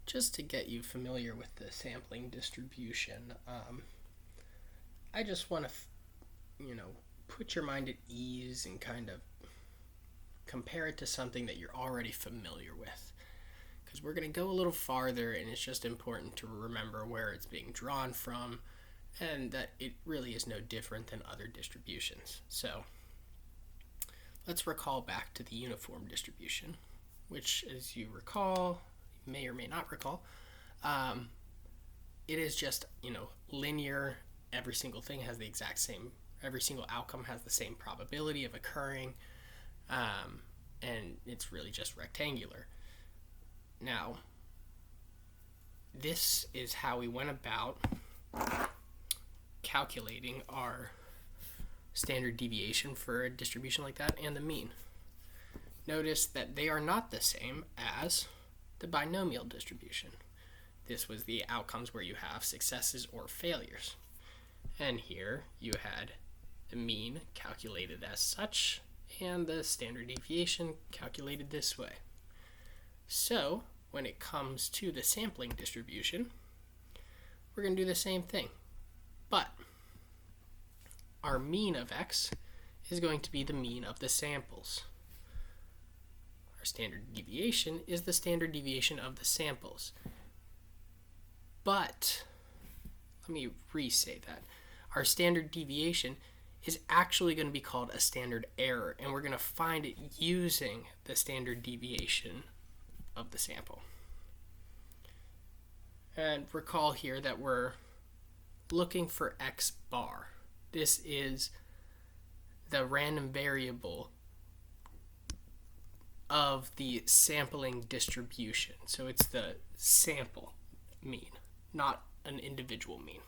just to get you familiar with the sampling distribution, I just want to, put your mind at ease and kind of compare it to something that you're already familiar with. Because we're going to go a little farther, and it's just important to remember where it's being drawn from and that it really is no different than other distributions. So let's recall back to the uniform distribution, which, as you recall, may or may not recall, it is just, linear. Every single thing has the exact same, every single outcome has the same probability of occurring, and it's really just rectangular. Now, this is how we went about calculating our standard deviation for a distribution like that and the mean. Notice that they are not the same as the binomial distribution. This was the outcomes where you have successes or failures. And here you had the mean calculated as such and the standard deviation calculated this way. So when it comes to the sampling distribution, we're going to do the same thing. But our mean of x is going to be the mean of the samples. Our standard deviation is the standard deviation of the samples. But, let me re-say that. Our standard deviation is actually going to be called a standard error, and we're going to find it using the standard deviation of the sample. And recall here that we're looking for x bar. This is the random variable of the sampling distribution. So it's the sample mean, not an individual mean.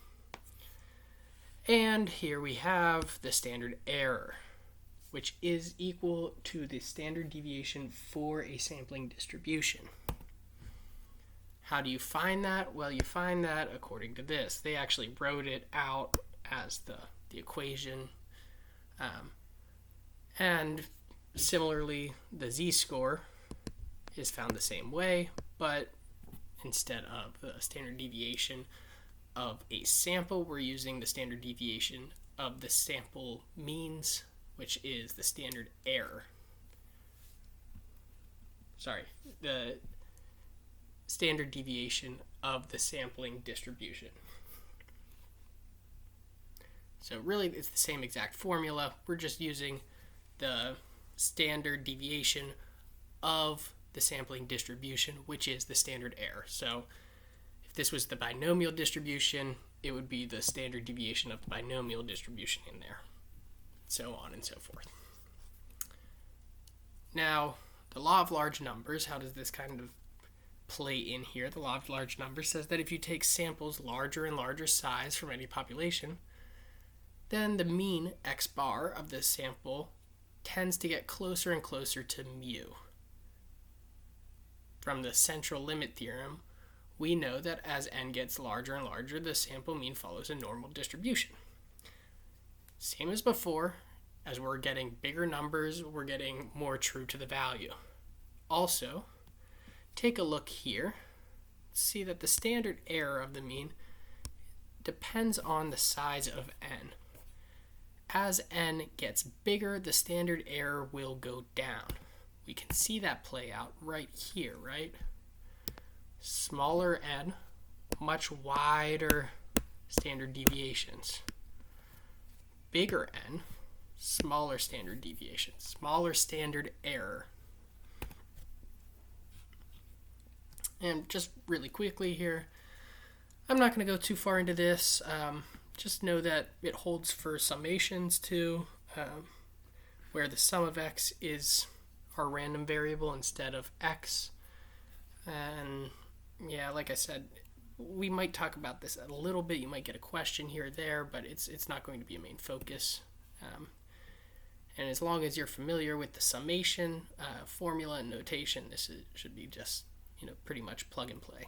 And here we have the standard error, which is equal to the standard deviation for a sampling distribution. How do you find that? Well, you find that according to this. They actually wrote it out as the equation. And similarly, the z-score is found the same way, but instead of the standard deviation of a sample, we're using the standard deviation of the sample means, which is the standard error. The standard deviation of the sampling distribution. So really, it's the same exact formula. We're just using the standard deviation of the sampling distribution, which is the standard error. So if this was the binomial distribution, it would be the standard deviation of the binomial distribution in there, so on and so forth. Now, the law of large numbers, how does this kind of play in here? The law of large numbers says that if you take samples larger and larger size from any population, then the mean x bar of this sample tends to get closer and closer to mu. From the central limit theorem, we know that as n gets larger and larger, the sample mean follows a normal distribution. Same as before, as we're getting bigger numbers, we're getting more true to the value. Also, take a look here. See that the standard error of the mean depends on the size of n. As n gets bigger, the standard error will go down. We can see that play out right here, right? Smaller n, much wider standard deviations. Bigger n, smaller standard deviations, smaller standard error. And just really quickly here, I'm not going to go too far into this. Just know that it holds for summations too, where the sum of x is our random variable instead of x. And yeah, like I said, we might talk about this a little bit. You might get a question here or there, but it's not going to be a main focus. And as long as you're familiar with the summation formula and notation, should be just pretty much plug and play.